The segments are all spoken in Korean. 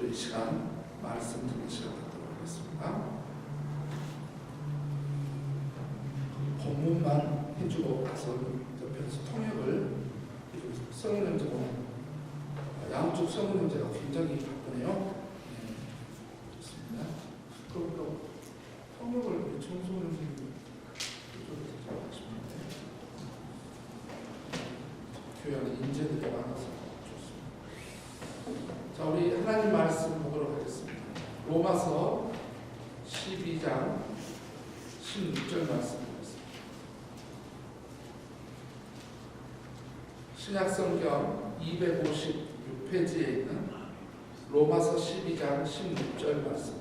이 시간 말씀 듣는 시간 갖도록 하겠습니다. 본문만 해주고 가서 옆에서 통역을 해주고 성인음제고 양쪽 성인음제가 굉장히 바쁘네요. 좋습니다. 그럼 또 통역을 우리 청소년 선생님 이쪽으로 하시면 교회 안에 인재들이 많아서 좋습니다. 자, 우리 하나님 말씀 보도록 하겠습니다. 로마서 12장 16절 말씀 보겠습니다. 신약성경 256페이지에 있는 로마서 12장 16절 말씀.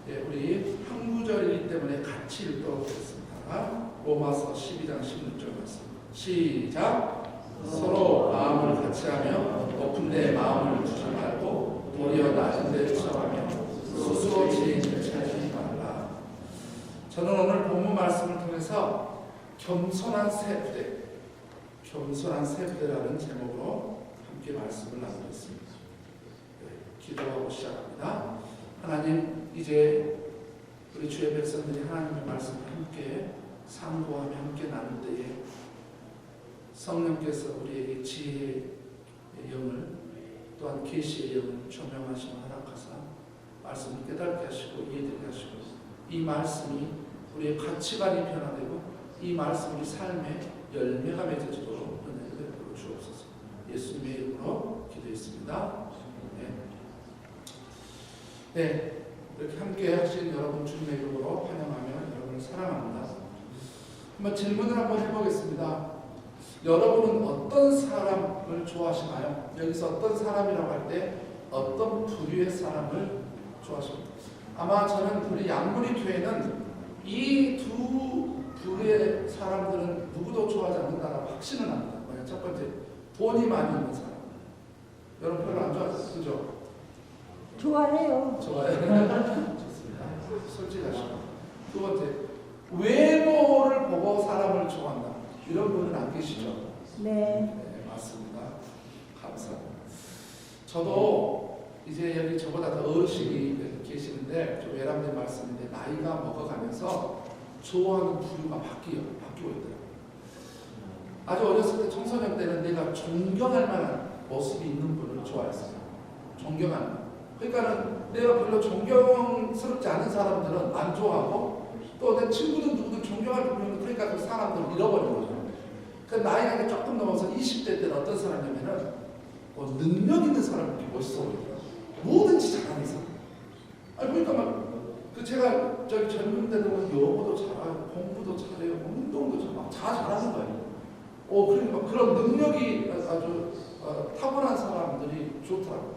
예, 우리 한 구절이기 때문에 같이 읽도록 하겠습니다. 로마서 12장 16절 말씀. 시작! 서로 마음을 같이하며 높은 데 마음을 두지 말고 도리어 낮은 데를 청하며 스스로 지혜를 찾지 말라. 저는 오늘 본문 말씀을 통해서 겸손한 세 부대라는 제목으로 함께 말씀을 나누겠습니다. 기도하고 시작합니다. 하나님, 이제 우리 주의 백성들이 하나님의 말씀을 함께 상고하며 함께 나눌 때에 성령께서 우리에게 지혜의 영을 또한 계시의 영을 조명하시며 허락하사 말씀을 깨닫게 하시고 이해되게 하시고 이 말씀이 우리의 가치관이 변화되고 이 말씀이 우리 삶의 열매가 맺어지도록 은혜를 베풀어 주옵소서. 예수님의 이름으로 기도했습니다. 네, 이렇게 함께 하신 여러분 주님의 이름으로 환영하며 여러분을 사랑합니다. 한번 질문을 한번 해보겠습니다. 여러분은 어떤 사람을 좋아하시나요? 여기서 어떤 사람이라고 할 때 어떤 부류의 사람을 좋아하십니까? 아마 저는 우리 양문희 교회는 이 두 부류의 사람들은 누구도 좋아하지 않는다라고 확신은 합니다. 첫 번째, 돈이 많이 있는 사람. 여러분 별로 안 좋아하세요? 그죠? 좋아해요. 좋아요. 좋습니다. 솔직하시고. 두 번째, 외모를 보고 사람을 좋아한다. 이런 분은 안 계시죠? 네, 맞습니다. 감사합니다. 저도 이제 여기 저보다 더 어르신이 계시는데 좀 외람된 말씀인데 나이가 먹어가면서 좋아하는 부류가 바뀌고 있더라고요. 아주 어렸을 때 청소년 때는 내가 존경할 만한 모습이 있는 분을 좋아했어요. 존경하는. 그러니까는 내가 별로 존경스럽지 않은 사람들은 안 좋아하고 또 내 친구들 누구든 존경할 부분은 그러니까 그 사람들을 잃어버린 거죠. 그 나이가 조금 넘어서 20대 때는 어떤 사람이냐면은 능력 있는 사람이 이렇게 멋있어 보이더라고요. 뭐든지 잘하는 사람. 아니 그러니까 막 그 제가 저기 젊은 때는 영어도 잘하고 공부도 잘해요, 운동도 잘하는 거예요. 그러니까 그런 능력이 아주 타고난 사람들이 좋더라고요.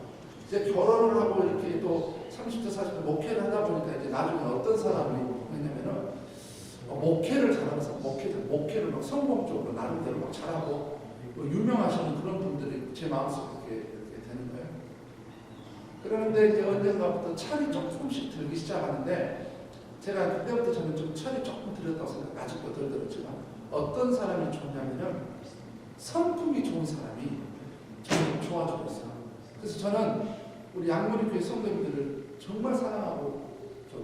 이제 결혼을 하고 이렇게 또 30대 40대 목회를 하다 보니까 이제 나중에 어떤 사람이 했냐면은 목회를 잘하는 사람, 목회를 막 성공적으로 나름대로 막 잘하고 유명하시는 그런 분들이 제 마음속에 이렇게 되는 거예요. 그런데 이제 언젠가부터 철이 조금씩 들기 시작하는데 제가 그때부터 저는 좀 철이 조금 들었다고 생각, 아직도 덜 들었지만 어떤 사람이 좋냐면요, 성품이 좋은 사람이 저는 좋아지고 있어요. 그래서 저는 우리 양문희 교회 성도님들을 정말 사랑하고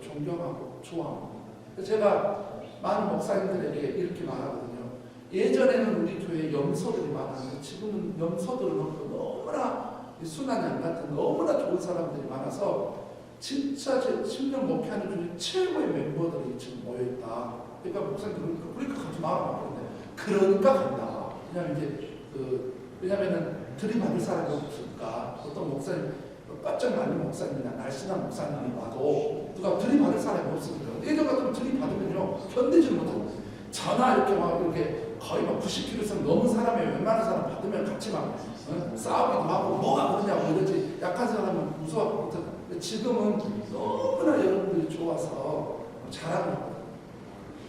존경하고 좋아합니다. 제가 많은 목사님들에게 이렇게 말하거든요. 예전에는 우리 교회에 염소들이 많았는데 지금은 염소들은 없고 너무나 순한 양 같은 너무나 좋은 사람들이 많아서 진짜 제 10년 목회하는 중에 최고의 멤버들이 지금 모여있다. 그러니까 목사님 그러니까 가지 마라. 그러니까 간다. 왜냐면은 들이받을 사람이 없으니까 어떤 목사님 깜짝 놀란 목사님이나 날씬한 목사님이 와도 누가 들이받을 사람이 없으니까 예전 같으면 들이받으면요 견디지 못하고 전화 이렇게 막 이렇게 거의 막 90kg 이상 넘은 사람이 웬만한 사람 받으면 같이 막 싸우기도 하고 뭐가 그러냐고 이러지. 약한 사람은 무서워하고 못하고. 지금은 너무나 여러분들이 좋아서 잘하는 거예요.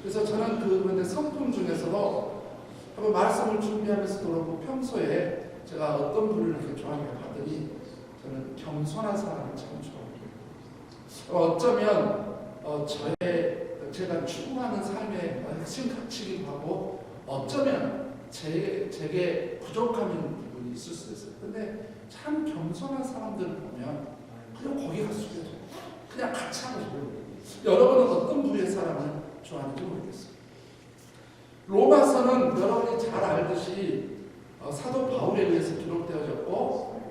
그래서 저는 그런데 성품 중에서도 한번 말씀을 준비하면서도 그렇고 평소에 제가 어떤 분을 이렇게 좋아하는가 봤더니 저는 겸손한 사람을 참 좋아합니다. 어쩌면 제가 추구하는 삶의 핵심 가치이기도 하고 어쩌면 제게 부족한 부분이 있을 수도 있어요. 근데 참 겸손한 사람들 사람들을 보면 그냥 거기가 숙여져요. 그냥 같이 하고 싶어요. 여러분은 어떤 부류의 사람을 좋아하는지 모르겠어요. 로마서는 여러분이 잘 알듯이 사도 바울에 의해서 기록되어졌고,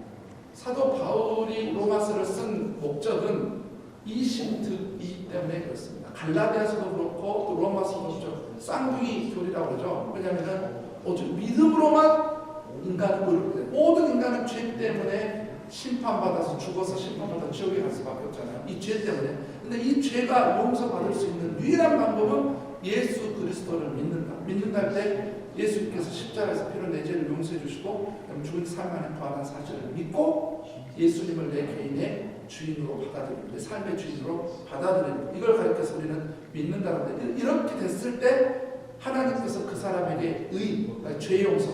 사도 바울이 로마서를 쓴 목적은 이심득이 때문에 그렇습니다. 갈라디아서도 그렇고 또 로마서도 그렇죠. 쌍둥이 교리라고 그러죠. 왜냐하면 오직 믿음으로만 인간은 의롭게 돼. 모든 인간은 죄 때문에 심판받아서 죽어서 심판받아 지옥에 갈 수밖에 없잖아요. 이 죄 때문에. 근데 이 죄가 용서받을 수 있는 유일한 방법은 예수 그리스도를 믿는다. 믿는다 할 때 예수님께서 십자가에서 피로 내 죄를 용서해 주시고 죽은 삶 안에 거하는 사실을 믿고 예수님을 내 개인의 주인으로 받아들이는, 내 삶의 주인으로 받아들이는, 이걸 가리켜서 우리는 믿는다는데, 이렇게 됐을 때 하나님께서 그 사람에게 그러니까 죄 용서,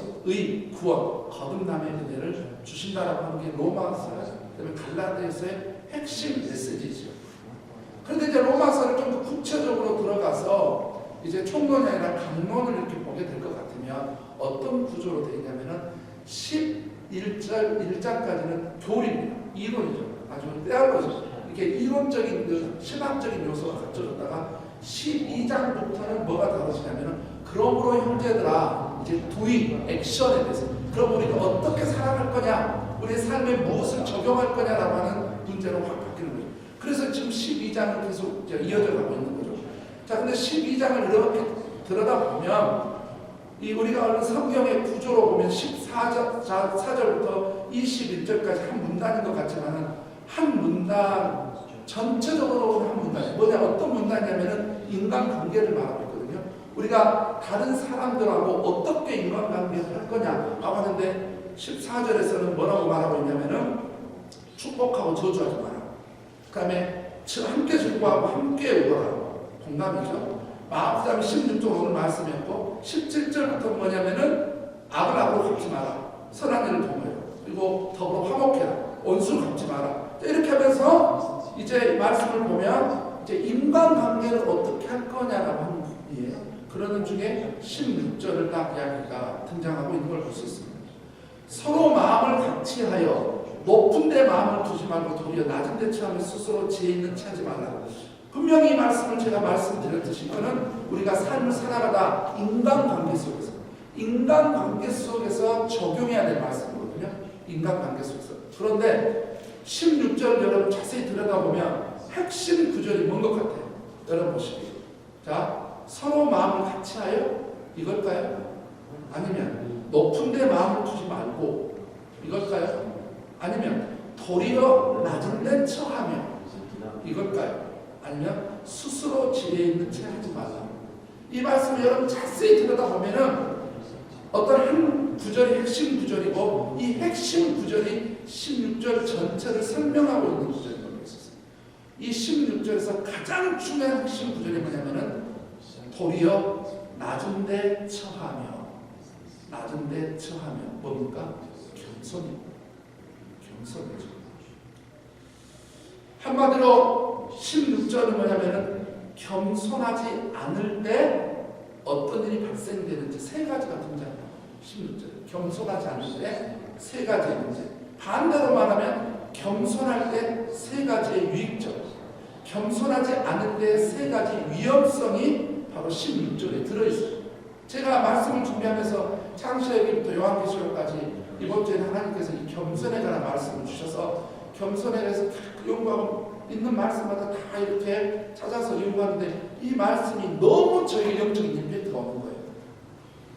구원, 거듭남의 은혜를 주신다라고 하는 게 로마서, 그다음에 갈라디아서의 핵심 메시지죠. 그런데 이제 로마서를 좀 더 구체적으로 들어가서 이제 총론이 아니라 강론을 이렇게 보게 될 것 같으면 어떤 구조로 되어 있냐면은 11절 1장까지는 교리입니다. 이론이죠. 아주 테올로지. 이렇게 이론적인 신학적인 요소가 갖춰졌다가 12장부터는 뭐가 다루시냐면은 그러므로 형제들아, 이제 도입, 액션에 대해서, 그럼 우리가 어떻게 살아갈 거냐, 우리의 삶에 무엇을 적용할 거냐라고 하는 문제로 확 바뀌는 거죠. 그래서 지금 12장을 계속 이어져 가고 있는 거죠. 자, 근데 12장을 이렇게 들여다보면 우리가 얼른 성경의 구조로 보면 14절부터 21절까지 한 문단인 것 같지만은 한 문단 전체적으로 한 문단이에요. 뭐냐, 어떤 문단이냐면은 인간관계를 말하고 있거든요. 우리가 다른 사람들하고 어떻게 인간관계를 할 거냐라고 하는데 14절에서는 뭐라고 말하고 있냐면은 축복하고 저주하지 마라. 그 다음에 함께 즐거워하고 함께 울어라. 공감이죠. 그 다음에 16절 오늘 말씀이었고 17절부터 뭐냐면은 악을 악으로 갚지 마라. 선한 일을 도모해라. 그리고 더불어 화목해라. 원수 갚지 마라. 이렇게 하면서 이제 말씀을 보면 이제 인간관계를 어떻게 할 거냐라고 하는 부분이에요. 그러는 중에 16절을 딱 이야기가 등장하고 있는 걸 볼 수 있습니다. 서로 마음을 같이하여 높은 데 마음을 두지 말고 도리어 낮은 데 처하며 스스로 지혜 있는 체하지 말라. 분명히 이 말씀을 제가 말씀드렸듯이 이거는 우리가 삶을 살아가다 인간관계 속에서 적용해야 될 말씀이거든요. 인간관계 속에서. 그런데 16절 여러분 자세히 들여다보면 핵심 구절이 뭔 것 같아요? 여러분 보시기에. 자, 서로 마음을 같이하여 이걸까요? 아니면 높은 데 마음을 두지 말고 이걸까요? 아니면 도리어 낮은 데 처하며 이걸까요? 아니면 스스로 지혜 있는 채 하지 말라. 이 말씀을 여러분 자세히 들여다보면은 어떤 한 구절이 핵심 구절이고 이 핵심 구절이 16절 전체를 설명하고 있는 구절인 겁니다. 이 16절에서 가장 중요한 핵심 구절이 뭐냐면은 도리어 낮은 데 처하며 뭡니까? 겸손이죠. 한마디로 16절은 뭐냐면은 겸손하지 않을 때 어떤 일이 발생되는지 세 가지가 등장합니다. 16절. 겸손하지 않을 때 세 가지의 문제. 반대로 말하면 겸손할 때 세 가지의 유익점, 겸손하지 않을 때 세 가지 위험성이 바로 16절에 들어있어요. 제가 말씀을 준비하면서 창세기부터 요한계시록까지 이번 주에 하나님께서 이 겸손에 관한 말씀을 주셔서 겸손에 대해서 다 연구하고 있는 말씀마다 다 이렇게 찾아서 연구하는데 이 말씀이 너무 저에게 영적인 임팩트가 오는 거예요.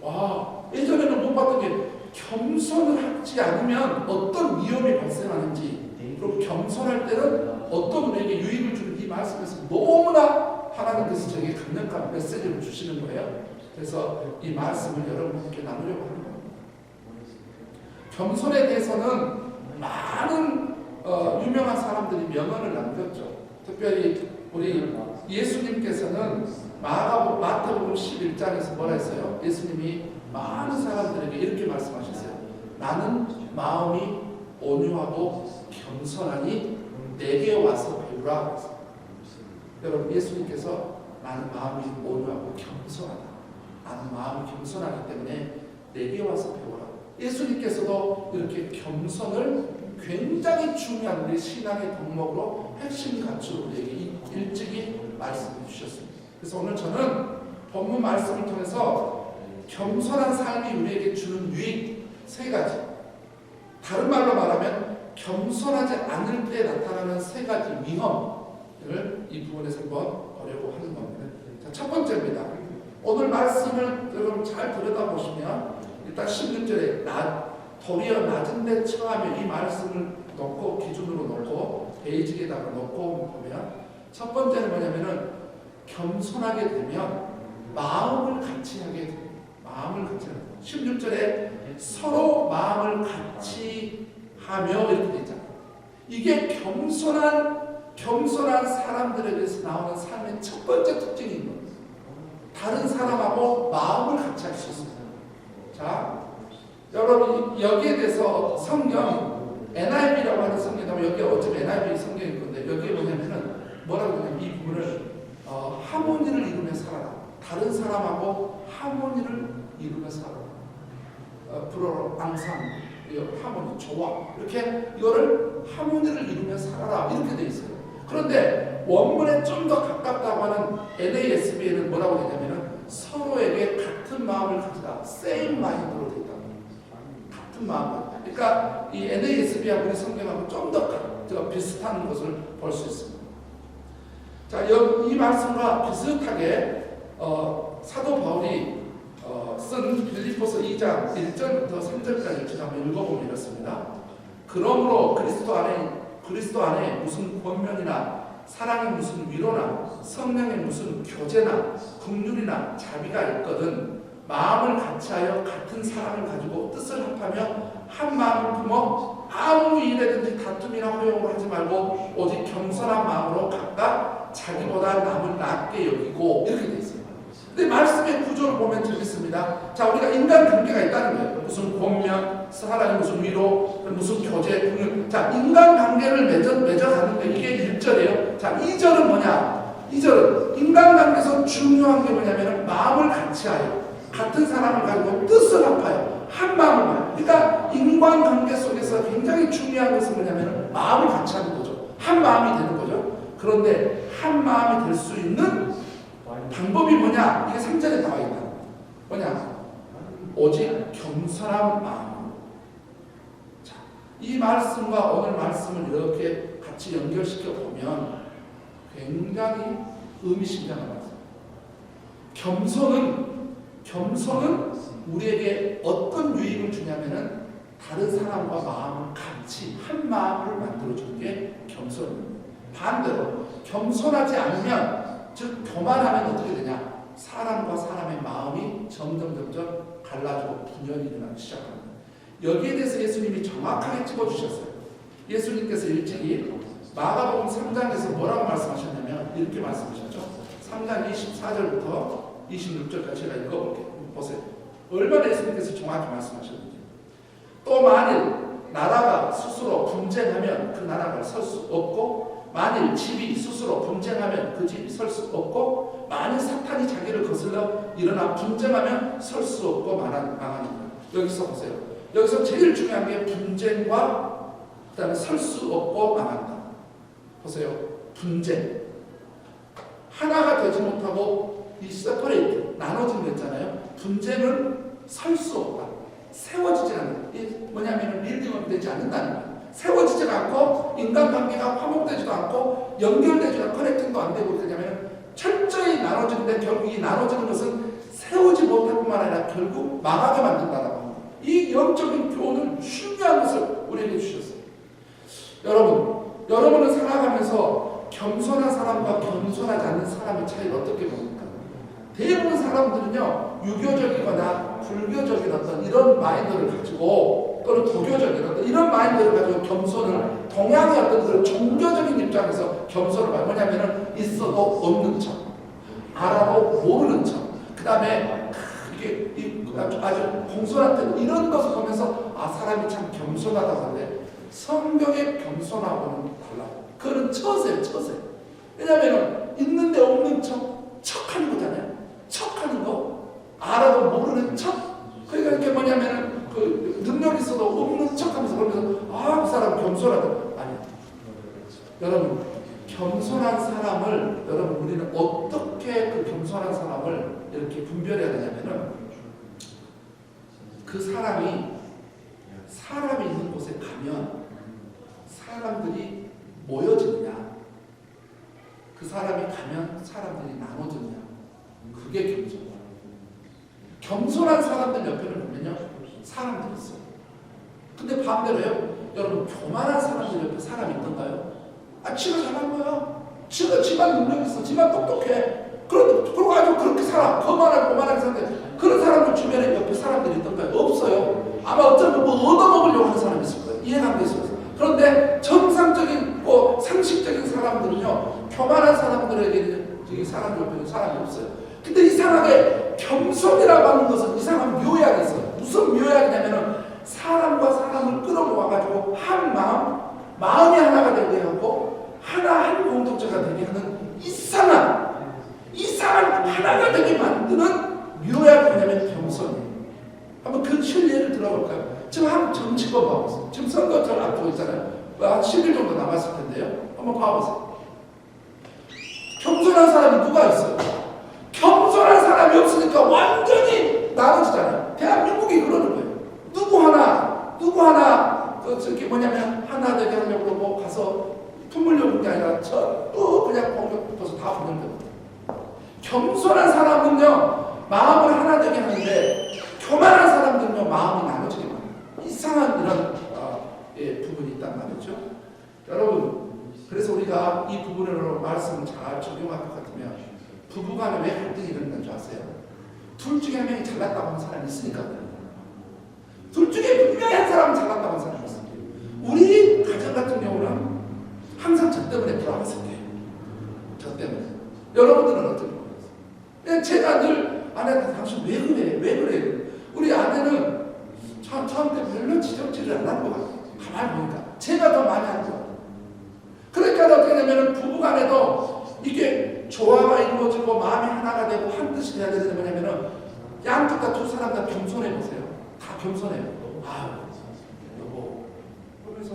와, 예전에는 못 봤던 게 겸손을 하지 않으면 어떤 위험이 발생하는지, 그리고 겸손할 때는 어떤 우리에게 유익을 주는 이 말씀에서 너무나 하나님께서 저에게 강력한 메시지를 주시는 거예요. 그래서 이 말씀을 여러분께 나누려고 하는 겁니다. 겸손에 대해서는 많은 유명한 사람들이 명언을 남겼죠. 특별히 우리 예수님께서는 마태복음 11장에서 뭐라 했어요? 예수님이 많은 사람들에게 이렇게 말씀하셨어요. 나는 마음이 온유하고 겸손하니 내게 와서 배우라. 여러분, 예수님께서 나는 마음이 온유하고 겸손하다. 나는 마음이 겸손하기 때문에 내게 와서 배우라. 예수님께서도 이렇게 겸손을 굉장히 중요한 우리 신앙의 덕목으로 핵심 가치로 우리에게 일찍이 말씀해 주셨습니다. 그래서 오늘 저는 본문 말씀을 통해서 겸손한 삶이 우리에게 주는 유익 세 가지, 다른 말로 말하면 겸손하지 않을 때 나타나는 세 가지 위험을 이 부분에서 한번 보려고 하는 겁니다. 자, 첫 번째입니다. 오늘 말씀을 여러분 잘 들여다보시면 일단 16절에 도리어 낮은 데 처하며 이 말씀을 놓고 기준으로 놓고 베이직에다가 놓고 보면 첫 번째는 뭐냐면은 겸손하게 되면 마음을 같이 하게 돼요. 마음을 같이 하게 돼요. 16절에 서로 마음을 같이 하며 이렇게 되어 있잖아요. 이게 겸손한 사람들에게서 나오는 삶의 첫 번째 특징인 거예요. 다른 사람하고 마음을 같이 할 수 있습니다. 자, 여러분 여기에 대해서 성경 NIV라고 하는 성경이라면 여기 어차피 NIV 성경인 건데 여기에 뭐냐면은 뭐라고 하냐면 이 부분을 하모니를 이루며 살아라. 다른 사람하고 하모니를 이루며 살아라. 불어로 앙상, 하모니, 조화 이렇게 이거를 하모니를 이루며 살아라 이렇게 돼 있어요. 그런데 원문에 좀 더 가깝다고 하는 NASB에는 뭐라고 되냐면은 서로에게 같은 마음을 가지다, same mind로 돼 있다. 같은 마음. 그러니까 이 NASB하고 우리 성경하고 좀 더 비슷한 것을 볼 수 있습니다. 자, 이 말씀과 비슷하게 사도 바울이 쓴 빌립보서 2장 1절부터 3절까지 한번 읽어보면 이렇습니다. 그러므로 그리스도 안에 무슨 권면이나 사랑의 무슨 위로나 성령의 무슨 교제나 긍휼이나 자비가 있거든 마음을 같이하여 같은 사랑을 가지고 뜻을 합하며 한 마음을 품어 아무 일에든지 다툼이나 허용을 하지 말고 오직 겸손한 마음으로 각각 자기보다 남을 낮게 여기고 이렇게 돼 있어요. 근데 말씀의 구조를 보면 재밌습니다. 자, 우리가 인간관계가 있다는 거예요. 무슨 권면, 사랑의 무슨 위로, 무슨 교제, 긍휼. 자, 인간관계를 맺어가는데 이게 1절이에요. 자, 2절은 뭐냐? 2절은 인간관계에서 중요한 게 뭐냐면 마음을 같이하여 같은 사람을 가지고 뜻을 합하여 한 마음을 봐요. 그러니까 인간관계 속에서 굉장히 중요한 것은 뭐냐면 마음을 같이 하는 거죠. 한 마음이 되는 거죠. 그런데 한 마음이 될 수 있는 방법이 뭐냐? 이게 3절에 나와 있다. 뭐냐? 오직 겸손한 마음. 자, 이 말씀과 오늘 말씀을 이렇게 같이 연결시켜 보면 굉장히 의미심장한 말씀. 겸손은 우리에게 어떤 유익을 주냐면은 다른 사람과 마음을 같이 한 마음을 만들어주는 게 겸손입니다. 반대로 겸손하지 않으면 즉 교만하면 어떻게 되냐? 사람과 사람의 마음이 점점 갈라지고 분열이 일어나기 시작합니다. 여기에 대해서 예수님이 정확하게 찝어주셨어요. 예수님께서 일찍이 마가복음 3장에서 뭐라고 말씀하셨냐면 이렇게 말씀하셨죠. 3장 24절부터 26절까지 제가 읽어볼게요. 보세요. 얼마나 예수님께서 정확히 말씀하셨는지. 또 만일 나라가 스스로 분쟁하면 그 나라가 설 수 없고 만일 집이 스스로 분쟁하면 그 집이 설 수 없고 만일 사탄이 자기를 거슬러 일어나 분쟁하면 설 수 없고 망하니까. 여기서 보세요. 여기서 제일 중요한 게 분쟁과 그다음에 설 수 없고 망한다. 보세요. 분쟁. 하나가 되지 못하고 이 세퍼레이트 나눠진 거 있잖아요. 분쟁은 설 수 없다. 세워지지 않는다. 이게 뭐냐면 빌딩은 되지 않는다는 거예요. 세워지지 않고 인간관계가 화목되지도 않고 연결되지도 않고 커넥팅도 안 되고 그러냐면 철저히 나눠지는데 결국 이 나눠지는 것은 세우지 못할 뿐만 아니라 결국 망하게 만든다라고 합니다. 이 영적인 교훈은 중요한 것을 우리에게 주셨어요. 여러분은 살아가면서 겸손한 사람과 겸손하지 않는 사람의 차이를 어떻게 봅니까? 대부분 사람들은요 유교적이거나 불교적인 어떤 이런 마인드를 가지고 또는 도교적인 어떤 이런 마인드를 가지고 겸손을 동양의 어떤 그런 종교적인 입장에서 겸손을 봐요. 뭐냐면은 있어도 없는 척, 알아도 모르는 척, 그 다음에 이게 아주 공손한 때 이런 것을 보면서 아 사람이 참 겸손하다고 하는데 성경의 겸손하고는 달라요. 그거는 처세요. 왜냐면은 있는데 없는 척하는 거잖아요. 척하는 거, 알아도 모르는 척. 그러니까 이게 뭐냐면은 그 능력 있어도 없는 척하면서 그러면서 아 그 사람 여러분, 겸손한 사람을 여러분 우리는 어떻게 그 겸손한 사람을 이렇게 분별해야 되냐면은 그 사람이 있는 곳에 가면 사람들이 모여지느냐, 그 사람이 가면 사람들이 나눠지느냐, 그게 겸손이에요. 겸손한 사람들 옆에는 보면요 사람들이 있어요. 근데 반대로요, 여러분 교만한 사람들 옆에 사람이 있던가요? 지가 잘한 거야. 지가 집안 능력 있어. 집안 똑똑해. 그러고 아주 그렇게 살아. 거만하게 사는데 그런 사람들 주변에 옆에 사람들이 있던가요? 없어요. 아마 어쩌면 뭐 얻어먹으려고 하는 사람이 있을 거예요. 이해가 안 돼 있어서. 그런데 정상적인 상식적인 사람들은요, 교만한 사람들에게는 저기 사람 옆에는 사람이 없어요. 근데 이상하게 겸손이라고 하는 것은 이상한 묘약이 있어요. 무슨 묘약이냐면은 사람과 사람을 끌어모아가지고 한 마음이 하나가 되게 하고 한 공동체가 되게 하는 이상한 하나가 되게 만드는 묘약이 뭐냐면 겸손이에요. 한번 그 실례를 들어볼까요? 지금 한국 정치법 봐보세요. 지금 선거철 앞두고 있잖아요. 한 10일 정도 남았을 텐데요. 한번 봐보세요. 겸손한 사람이 누가 있어요? 겸손한 사람이 없으니까 완전히 나눠지잖아요. 대한민국이 그러는 거예요. 누구 하나 저기 뭐냐면 하나 되게 하려고 그러고 가서 품으려고 게 아니라 전부 그냥 공격 붙어서 다 보는 겁니다. 겸손한 사람은요 마음을 하나 되게 하는데 교만한 사람들은요 마음이 나눠지게 만들어요. 이상한 이런 부분이 있단 말이죠. 여러분, 그래서 우리가 이 부분으로 말씀을 잘 적용할 것 같으면 부부간에 왜 갈등이 일어나는 줄 아세요? 둘 중에 한 명이 잘났다고 하는 사람이 있으니까 그래요. 둘 중에 분명히 한 사람은 잘났다고 하는 사람이 있어요. 우리 가정 같은 경우는 항상 저 때문에 불안했을 때예요. 저 때문에. 여러분들은 어떻게 보세요? 제가 늘 아내한테 당신 왜 그래? 우리 아내는 저한테 별로 지적질을 안 하는 것 같아요. 가만히 보니까 제가 더 많이 하는 것 같아요. 그러니까 어떻게 되냐면 부부간에도 이게 조화가 이루어지고 마음이 하나가 되고 한 뜻이 돼야 되는 게 뭐냐면은 양쪽 다 두 사람 다 겸손해 보세요. 다 겸손해요. 여보 그러면서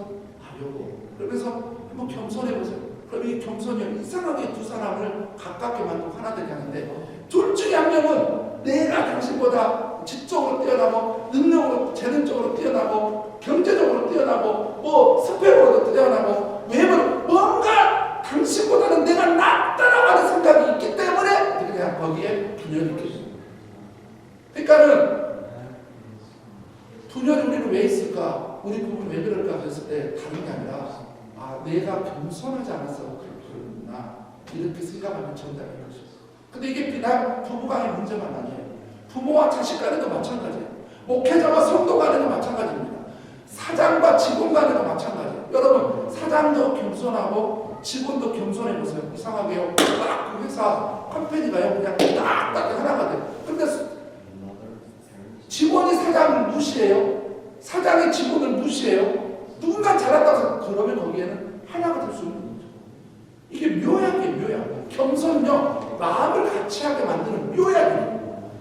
여보 그러면서 한번 겸손해 보세요. 그럼 이 겸손이 이상하게 두 사람을 가깝게 만들고 하나 되게 하는데 둘 중에 한 명은 내가 당신보다 지적으로 뛰어나고 능력으로 재능적으로 뛰어나고 경제적으로 뛰어나고 스펙으로도 뛰어나고 왜냐면 뭔가 당신보다는 내가 낫다라고 하는 생각이 있기 때문에 그냥 거기에 분열이 있겠죠. 그러니까는 분열이 우리는 왜 있을까? 우리 부부는 왜 그럴까? 했을 때 다른 게 아니라 내가 겸손하지 않아서 그렇구나 이렇게 생각하면 정답인 것이죠. 근데 이게 비단 부부간의 문제만 아니에요. 부모와 자식 간에도 마찬가지예요. 목회자와 성도 간에도 마찬가지입니다. 사장과 직원 간에도 마찬가지예요. 여러분 사장도 겸손하고 직원도 겸손해 보세요. 이상하게요. 딱 그 회사 컴퍼니가요 그냥 딱 하나가 돼요. 근데 직원이 사장을 무시해요. 사장이 직원을 무시해요. 누군가 잘한다고 해서 그러면 거기에는 하나가 될 수 있는 거죠. 이게 묘약이에요. 묘약. 겸손요 마음을 같이 하게 만드는 묘약이에요.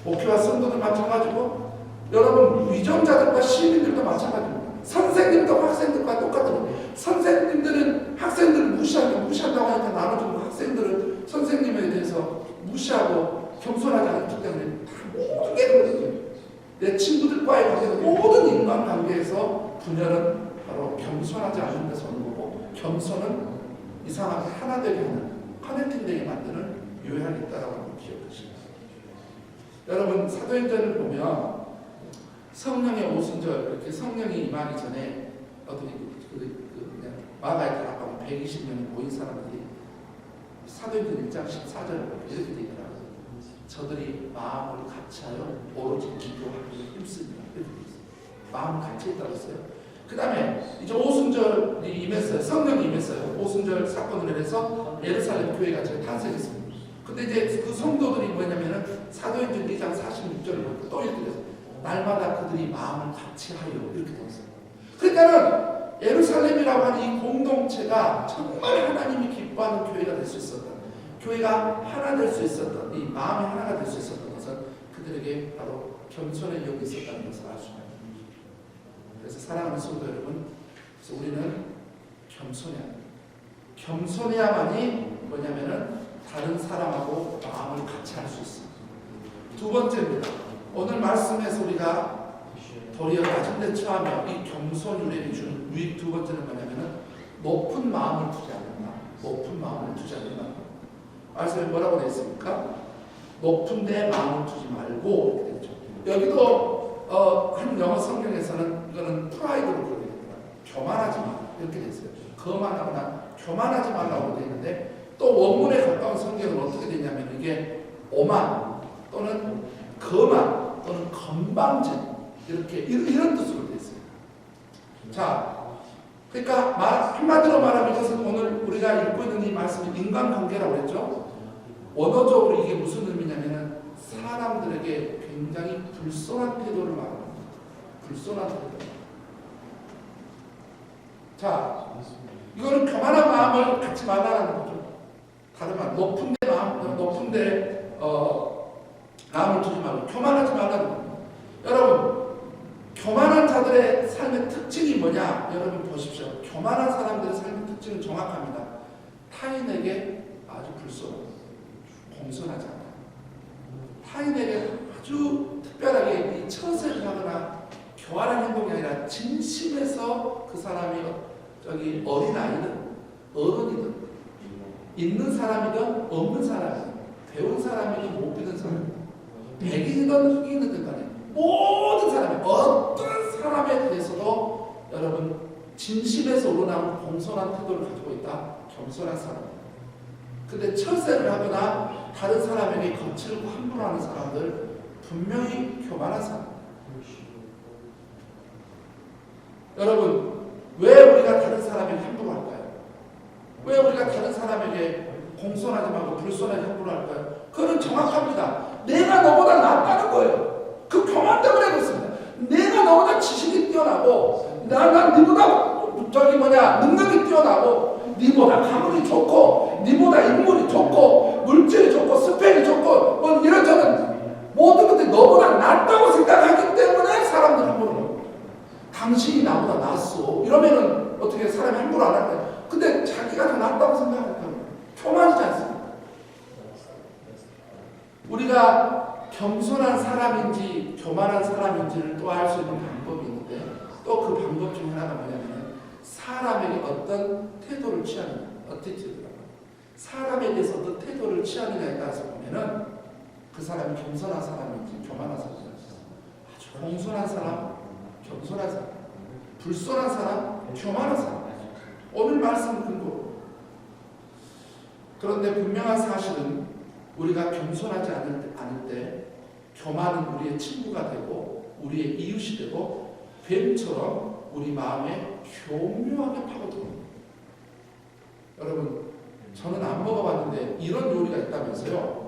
목회와 성도들 마찬가지고 여러분 위정자들과 시민들도 마찬가지입니다. 선생님도 학생들과 똑같은 거예요. 선생님들은 학생들을 무시한다고 하니까 나눠주고 학생들은 선생님에 대해서 무시하고 겸손하지 않기 때문에 다 모든 게 그렇거든요. 내 친구들과의 관계는 모든 인간관계에서 분열은 바로 겸손하지 않는 데서 오는 거고 겸손은 이상하게 하나 되게 하는 커넥팅 되게 만드는 요약이 있다라고 하는 걸 기억하시고 여러분 사도행전을 보면 성령의 오순절 이렇게 성령이 임하기 전에 어떤 마가에 가까운 120명이 모인 사람들이 사도행전 1장 14절에 이렇게 되어 있더라고요. 저들이 마음을 같이하여 오로지 기도하기에 힘씁니다. 이렇게 되어 있어요. 마음 같이 했다고 했어요. 그 다음에 이제 오순절이 임했어요. 성령이 임했어요. 오순절 사건을 해서 예루살렘 교회가 탄생했습니다. 근데 이제 그 성도들이 뭐냐면은 사도행전 2장 46절을 보니까 또 이렇게 됐어요. 날마다 그들이 마음을 같이 하여 이렇게 되어 있어요. 그러니까는 예루살렘이라고 하는 이 공동체가 정말 하나님이 기뻐하는 교회가 될 수 있었다. 교회가 하나 될 수 있었던 이 마음이 하나가 될 수 있었던 것은 그들에게 바로 겸손의 영이 있었다는 것을 알 수가 있습니다. 그래서 사랑하는 성도 여러분, 그래서 우리는 겸손해야 합니다. 겸손해야만이 뭐냐면은 다른 사람하고 마음을 같이 할 수 있어요. 두 번째입니다. 오늘 말씀에서 우리가 도리어 낮은 데 처하며 이 겸손율에 주는 유익 두 번째는 뭐냐면은 높은 마음을 두지 않는다. 높은 마음을 두지 않는다. 말씀에 뭐라고 되어 있습니까? 높은 데 마음을 두지 말고 이렇게 되죠. 여기도 한 영어 성경에서는 이거는 프라이드로 그렇게 되더라고요. 교만하지 마 이렇게 되어 있어요. 거만하거나 교만하지 말라고 되어 있는데 또 원문에 가까운 성경은 어떻게 되냐면 이게 오만 또는 거만 또는 건방진 이렇게 이런 뜻으로 되어 있어요. 자, 그러니까 한마디로 말하면 이것은 오늘 우리가 읽고 있는 이 말씀이 인간관계라고 했죠. 원어적으로 이게 무슨 의미냐면은 사람들에게 굉장히 불손한 태도를 말합니다. 불손한 태도. 자, 이거는 교만한 마음을 갖지 말라는 거죠. 다른 말, 높은데 마음을 두지 말고 교만하지 말라는 겁니다. 여러분, 교만한 자들의 삶의 특징이 뭐냐? 여러분 보십시오. 교만한 사람들의 삶의 특징은 정확합니다. 타인에게 아주 불손하고 공손하지 않아요. 타인에게 아주 특별하게 이 처세를 하거나 교활한 행동이 아니라 진심에서 그 사람이 저기 어린아이든 어른이든 있는 사람이든 없는 사람이든 배운 사람이든 못 배운 사람이든 백인이든 흑인이든 간에 모든 사람이 어떤 사람에 대해서도 여러분 진심에서 우러나오는 공손한 태도를 가지고 있다. 겸손한 사람. 근데 철새를 하거나 다른 사람에게 거칠고 함부로 하는 사람들 분명히 교만한 사람. 여러분 왜 우리가 다른 사람에게 함부로 할까요? 왜 우리가 다른 사람에게 공손하지 말고 불손하게 함부로 할까요? 그건 정확합니다. 내가 너보다 낫다는 거예요. 그 교만 때문에 그렇습니다. 내가 너보다 지식이 뛰어나고 난 니보다 능력이 뛰어나고 니보다 가문이 좋고 니보다 인물이 좋고 물질이 좋고 스펙이 좋고 뭐 이런저런 모든 것들이 너보다 낫다고 생각하기 때문에 사람들이 함부로 해요. 당신이 나보다 낫어 이러면은 어떻게 사람이 함부로 안 할까요? 근데 자기가 더 낫다고 생각할까요? 교만이지 않습니까? 우리가 겸손한 사람인지 교만한 사람인지를 또 알 수 있는 방법이 있는데 또 그 방법 중 하나가 뭐냐면 사람에게 어떤 태도를 취하느냐, 사람에 대해서 어떤 태도를 취하느냐에 따라서 보면은 그 사람이 겸손한 사람인지 교만한 사람인지 아주 공손한 사람, 겸손한 사람, 불손한 사람, 교만한 사람. 오늘 말씀 근거로. 그런데 분명한 사실은 우리가 겸손하지 않을 때 교만은 우리의 친구가 되고 우리의 이웃이 되고 뱀처럼 우리 마음에 교묘하게 파고듭니다. 여러분 저는 안 먹어봤는데 이런 요리가 있다면서요.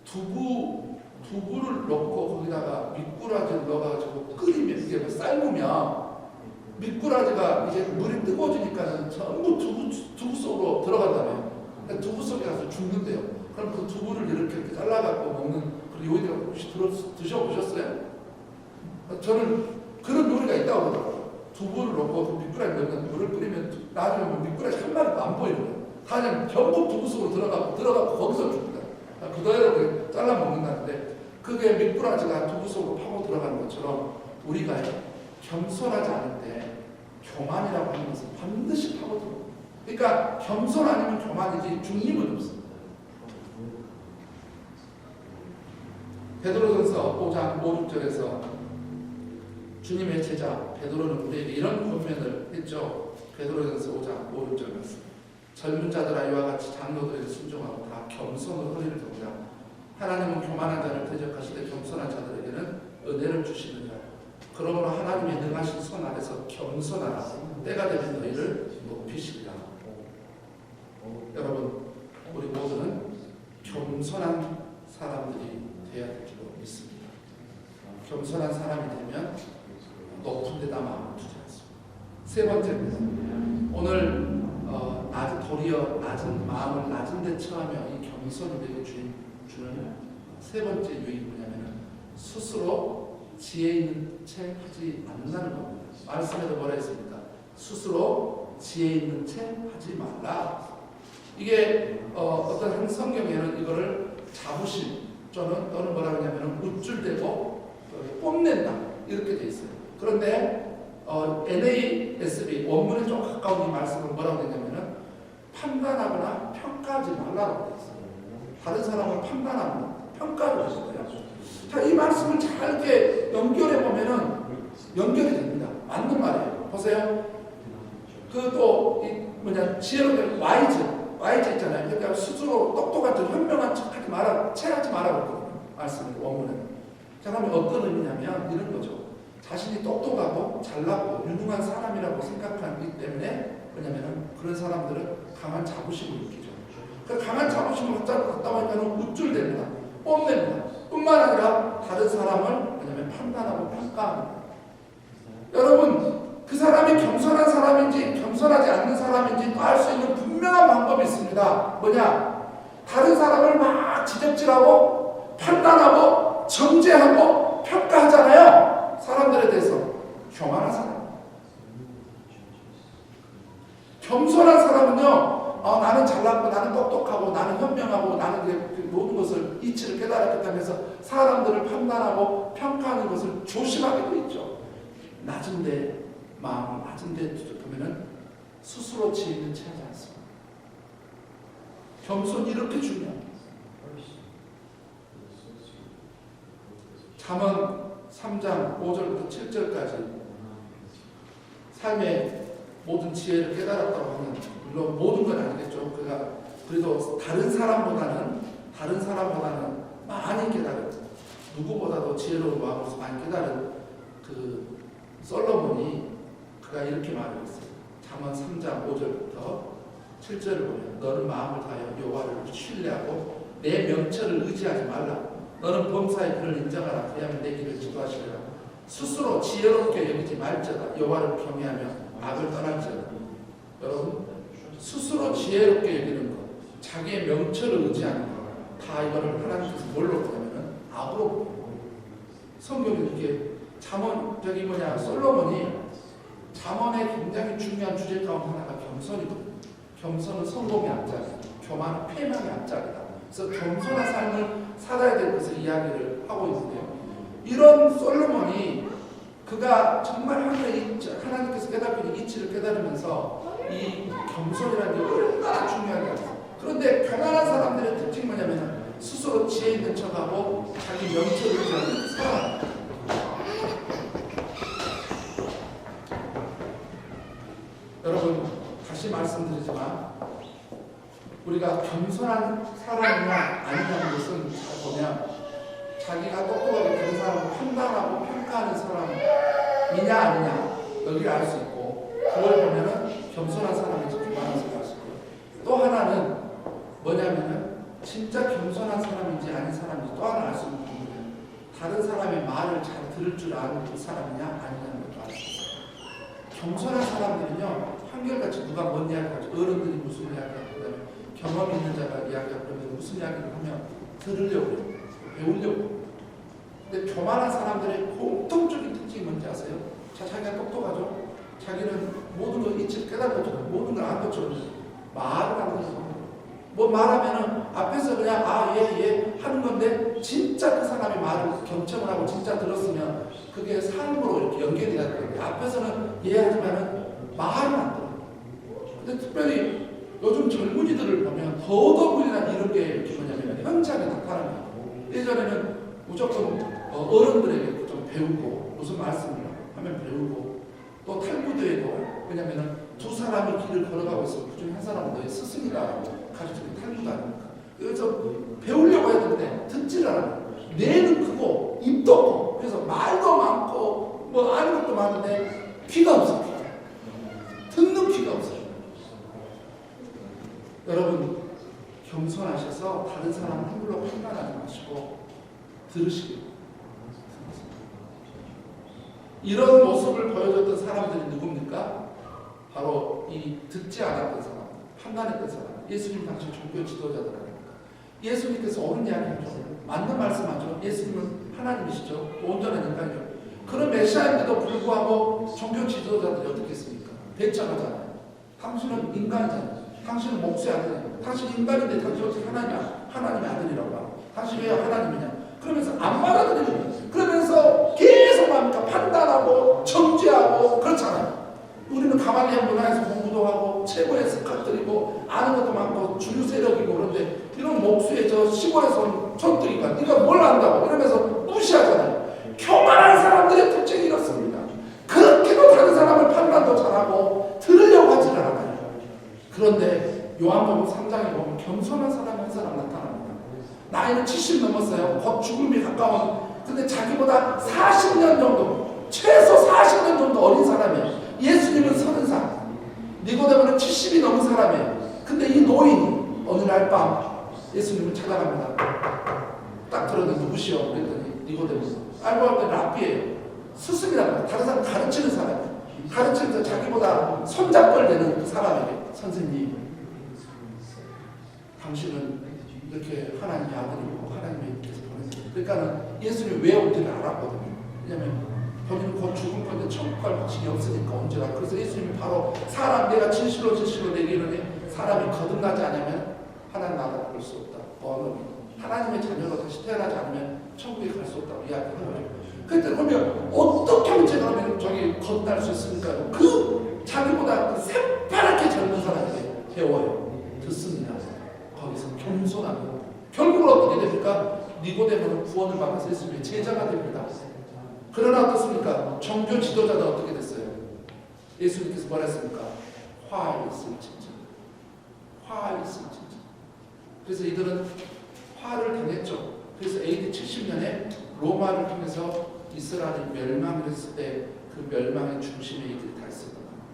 두부를 넣고 거기다가 미꾸라지를 넣어가지고 끓이면 이게 뭐 삶으면 미꾸라지가 이제 물이 뜨거워지니까는 전부 두부 속으로 들어간다며요. 두부 속에 가서 죽는데요. 그럼 그 두부를 이렇게 잘라갖고 먹는 그런 요리가 혹시 드셔보셨어요? 저는 그런 요리가 있다고 그러더라고요. 두부를 넣고 미꾸라지 넣으면 물을 끓이면 나중에 미꾸라지 한 마리도 안 보이거든요. 다 그냥 전부 두부 속으로 들어가고 거기서 죽는다. 그대로 잘라 먹는다는데 그게 미꾸라지가 두부 속으로 파고 들어가는 것처럼 우리가 겸손하지 않을 때 교만이라고 하는 것은 반드시 파고 들어옵니다. 그러니까 겸손 아니면 교만이지 중립은 없습니다. 베드로전서 5장 5, 6절에서 주님의 제자 베드로는 우리에게 이런 권면을 했죠. 베드로전서 5장 5, 6절 말씀. 젊은 자들아 이와 같이 장로들에게 순종하고 다 겸손으로 허리를 들고자. 하나님은 교만한 자를 대적하시되 겸손한 자들에게는 은혜를 주시느니라. 그러므로 하나님의 능하신 손 아래서 겸손하라. 때가 되면 너희를 높이시리라. 여러분 우리 모두는 겸손한 사람들이 되어야 될 줄 믿습니다. 겸손한 사람이 되면 높은 데다 마음을 두지 않습니다. 세 번째입니다. 오늘 도리어 마음을 낮은 데 처하며 이 겸손을 내게 주는 세 번째 유익이 뭐냐면 스스로 지혜 있는 채 하지 않는다는 겁니다. 말씀에도 뭐라 했습니까? 스스로 지혜 있는 채 하지 말라. 이게 어떤 한 성경에는 이거를 자부심 또는 뭐라고 하냐면 우쭐대고 뽐낸다 이렇게 돼 있어요. 그런데 NASB 원문에 좀 가까운 이 말씀은 뭐라고 되냐면은 판단하거나 평가하지 말라고 되어 있어요. 다른 사람을 판단하거나 평가를 하시고요. 자, 이 말씀을 잘 이렇게 연결해 보면은 연결이 됩니다. 맞는 말이에요. 보세요. 그 또 지혜로 된 와이즈 있잖아요. 그러니까 스스로 똑똑한 척 현명한 척하지 마라, 체하지 말라고 했거든요. 말씀을 원문에는. 자, 그러면 어떤 의미냐면 이런 거죠. 자신이 똑똑하고 잘나고 유능한 사람이라고 생각하기 때문에 뭐냐면은 그런 사람들은 강한 자부심을 느끼죠. 그 강한 자부심을 갖다 보니까 우쭐댑니다. 뽐냅니다. 뿐만 아니라 다른 사람을 뭐냐면 판단하고 평가합니다. 여러분, 그 사람이 겸손한 사람인지 겸손하지 않는 사람인지 알 수 있는 분명한 방법이 있습니다. 뭐냐? 다른 사람을 막 지적질하고 판단하고 정죄하고 평가하잖아요. 사람들에 대해서. 교만한 사람. 겸손한 사람은요, 나는 잘났고 나는 똑똑하고 나는 현명하고 나는 모든 것을 이치를 깨달았기 때문에 사람들을 판단하고 평가하는 것을 조심하게 돼 있죠. 낮은데 마음을 낮은데 보면은 스스로 지혜 있는 채 하지 않습니다. 겸손이 이렇게 중요합니다. 잠언 3장 5절부터 7절까지 삶의 모든 지혜를 깨달았다고 하는, 물론 모든 건 아니겠죠. 그래도 다른 사람보다는 많이 깨달은, 누구보다도 지혜로운 마음으로서 많이 깨달은 그 솔로몬이 그가 이렇게 말하고 있어요. 잠언 3장 5절부터 7절을 보면 너는 마음을 다하여 여호와를 신뢰하고 내 명철을 의지하지 말라. 너는 범사에 그를 인정하라. 그리하면 내 길을 지도하시리라. 스스로 지혜롭게 여기지 말지어다. 여호와를 경외하며 악을 떠날지어다. 여러분, 스스로 지혜롭게 여기는 것, 자기의 명철을 의지하는 것, 다 이거를 하나님께서 뭘로 보냐면은 악으로. 성경이 이렇게 솔로몬이 잠언의 굉장히 중요한 주제 가운데 하나가 겸손이거든요. 겸손은 성공의 앞자리다. 교만은 패망의 앞자리다. 그래서 겸손한 삶을 살아야 될 것을 이야기를 하고 있는데요. 이런 솔로몬이 그가 정말 하나님께서 깨닫는 이치를 깨달으면서 이 겸손이라는 게 얼마나 중요한가. 그런데 가난한 사람들의 특징이 뭐냐면 스스로 지혜 있는 척하고 자기 명철을 의지하는 사람. 여러분, 다시 말씀드리지만 우리가 겸손한 사람이냐 아니냐는 것은 잘 보면 자기가 똑똑하게 다른 사람을 판단하고 평가하는 사람이냐 아니냐 여기를 알 수 있고, 그걸 보면은 겸손한 사람인지 교만한 사람인지 알 수 있고, 또 하나는 뭐냐면은 진짜 겸손한 사람인지 아닌 사람인지 또 하나 알 수 있는 부분은 다른 사람의 말을 잘 들을 줄 아는 그 사람이냐 아니냐는 것도 알 수 있어요. 겸손한 사람들은요, 한결같이 누가 뭔 이야기하죠. 어른들이 무슨 이야기하고 그다음에 경험 있는 자가 이야기하고 그러면 무슨 이야기를 하면 들으려고 해요. 배우려고. 근데 교만한 사람들의 공통적인 특징이 뭔지 아세요? 자기가 똑똑하죠. 자기는 모든 걸 이치를 깨달았죠. 모든 걸 안 것처럼 말을 안 해서 뭐 말하면은 앞에서 그냥 예 하는 건데 진짜 그 사람의 말을 경청을 하고 진짜 들었으면 그게 삶으로 이렇게 연결이 돼야 되는데 앞에서는 하지만은 말을 안 들어요. 근데 특별히 요즘 젊은이들을 보면 더더욱이나 이런 게 이렇게 뭐냐면 현장에 나타납니다. 예전에는 무조건 어른들에게 좀 배우고 무슨 말씀을 하면 배우고, 또 탈무드에도 왜냐면은 두 사람이 길을 걸어가고 있으면 그중에 한 사람은 너의 스승이다 가르치는 탈무드 아닙니까? 그래서 배우려고 했는데 듣질 않아요. 뇌는 크고 입도 크고 그래서 말도 많고 뭐 아는 것도 많은데 귀가 없어. 듣는 귀가 없어요. 여러분, 겸손하셔서 다른 사람 함부로 판단하지 마시고 들으시기 바랍니다. 이런 모습을 보여줬던 사람들이 누굽니까? 바로 이 듣지 않았던 사람, 판단했던 사람, 예수님 당시 종교 지도자들 아닙니까? 예수님께서 옳은 이야기하죠. 맞는 말씀하죠. 예수님은 하나님이시죠. 온전한 인간이죠. 그런 메시아인데도 불구하고 종교 지도자들이 어떻게 했습니까? 배척하잖아요. 당신은 인간이잖아. 당신은 목수의 아들이야. 당신 인간인데 당신 어떻게 하나님의 아들이라고 봐. 당신 왜 하나님이냐. 그러면서 안 받아들이는 거예요. 그러면서 계속 뭡니까? 판단하고 정죄하고 그렇잖아요. 우리는 가말리엘 문화에서 공부도 하고 최고의 스카들이고 아는 것도 많고 주류 세력이고 그런데 이런 목수의 저 시골에서 온 촌뜨기가 네가 뭘 안다고 이러면서 무시하잖아요. 교만한 사람들의 특징이 이렇습니다. 그렇게도 다른 사람을 판단도 잘하고 들으려고 하지를 않아요. 그런데 요한복음 3장에 보면 겸손한 사람이 한 사람 나타납니다. 나이는 70 넘었어요. 곧 죽음이 가까운. 근데 자기보다 40년 정도, 최소 40년 정도 어린 사람이에요. 예수님은 30살, 니고데모는 70이 넘은 사람이에요. 근데 이 노인이 어느 날 밤 예수님을 찾아갑니다. 딱 들었는데 누구시오? 그랬더니 니고데모. 알고 봤더니 랍비예요. 스승이라고. 다른 사람 가르치는 사람이에요. 가르치면서 자기보다 손잡걸 되는 그 사람에게 선생님, 당신은 이렇게 하나님의 아들이고 하나님의 께서 보내세요. 그러니까는 예수님이 왜 온지를 알았거든요. 왜냐면 본인은 곧 죽을 건데 천국 갈 확신이 없으니까 언제나. 그래서 예수님이 바로 사람 내가 진실로 내게 이르니 사람이 거듭나지 않으면 하나님 나라를 볼 수 없다. 하나님의 자녀로 다시 태어나지 않으면 천국에 갈 수 없다고 이야기하는 거예요. 그때 보면 어떻게 하면 제가 그러면 저기 거듭날 수 있습니까? 그 자기보다 그 새파랗게 젊은 사람에게 배워요. 듣습니다. 거기서 겸손하고 결국은 어떻게 됩니까? 니고데모는 구원을 받아서 예수님의 제자가 됩니다. 그러나 어떻습니까? 종교 지도자는 어떻게 됐어요? 예수님께서 뭐라 했습니까? 화를 있을진저. 화를 있을진저. 그래서 이들은 화를 당했죠. 그래서 AD 70년에 로마를 통해서 이스라엘이 멸망을 했을 때 그 멸망의 중심에 이들이 다 있었던 겁니다.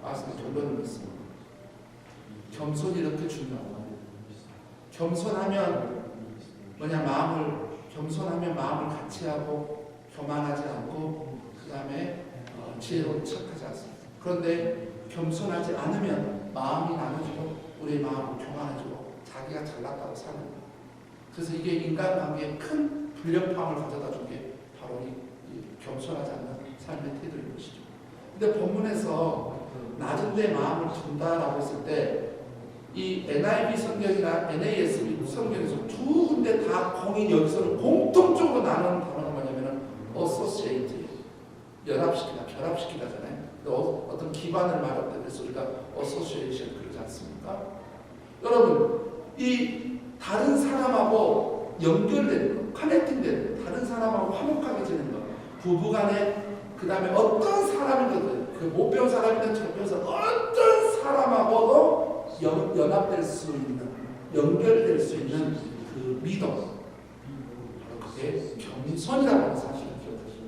아스는 결론을 냈습니다. 겸손이 이렇게 중요하고 겸손하면 겸손하면 마음을 같이 하고 교만하지 않고 그 다음에 지혜로운 척하지 않습니다. 그런데 겸손하지 않으면 마음이 나눠지고 우리의 마음은 교만해지고 자기가 잘났다고 사는 거예요. 그래서 이게 인간관계에 큰 불협화음을 가져다 준 게 바로 이 겸손하지 않는 삶의 태도인 것이죠. 근데 본문에서 낮은 데 마음을 둔다라고 했을 때 이 NIV 성경이나 NASB 성경에서 두 군데 다 공인 여기서는 공통적으로 나누는 단어가 뭐냐면은 associate, 연합시키다, 결합시키다잖아요. 어떤 기반을 말할 때 그래서 우리가 association 그러지 않습니까? 여러분 이 다른 사람하고 연결되는 거, 커넥팅되는 거, 다른 사람하고 화목하게 지는 거, 부부간에 그 다음에 어떤 사람이든 그 못 배운 사람이든 잘 배운 사람 어떤 사람하고도 연합될 수 있는, 연결될 수 있는 그 믿음, 바로 그게 겸손이라고 하는 사실을 기억하시고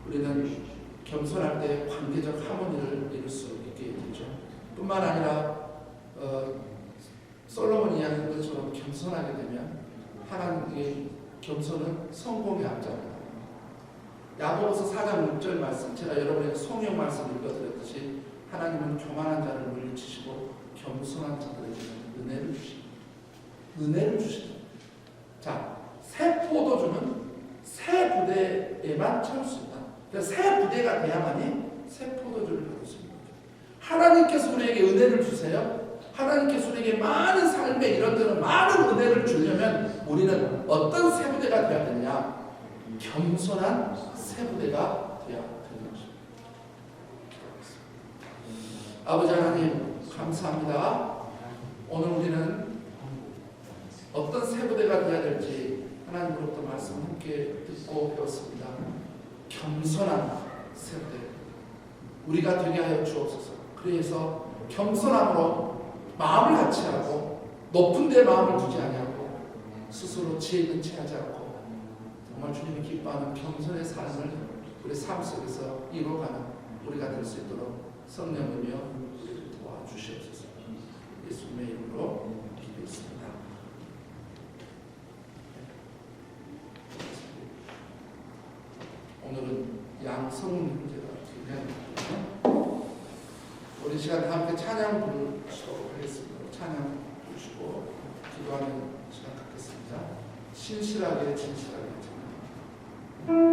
우리는 겸손할 때 관계적 하모니를 이룰 수 있게 되죠. 뿐만 아니라 솔로몬이 이야기한 것처럼 겸손하게 되면 하나님의 겸손은 성공의 앞자입니다. 야고보서 4장 6절 말씀, 제가 여러분에게 성경 말씀 읽어드렸듯이 하나님은 교만한 자를 물리치시고 겸손한 자들에게는 은혜를 주십니다. 은혜를 주십니다. 자, 새 포도주는 새 부대에만 채울 수 있다. 그래서 새 부대가 돼야만이 새 포도주를 받을 수 있습니다. 하나님께서 우리에게 은혜를 주세요. 하나님께서 우리에게 많은 삶에 이런저런 많은 은혜를 주려면 우리는 어떤 새 부대가 되어야 되느냐? 겸손한 새 부대가 되어야 되는 것입니다. 아버지 하나님 감사합니다. 오늘 우리는 어떤 새 부대가 되어야 될지 하나님으로부터 말씀 함께 듣고 배웠습니다. 겸손한 새 부대 우리가 되게 하여 주옵소서. 그래서 겸손함으로 마음을 같이 하고 높은 데 마음을 두지 아니하고 스스로 지혜 있는 체하지 않고 정말 주님이 기뻐하는 겸손의 삶을 우리 삶 속에서 이루어가는 우리가 될 수 있도록 성령이며 우리를 도와주시옵소서. 예수님의 이름으로 기도했습니다. 오늘은 양성훈 형제가 굉장히 우리 시간 다 함께 찬양 부르시도록 하겠습니다. 찬양 부르시고 기도하는 시간 갖겠습니다. 신실하게 진실하게 찬양.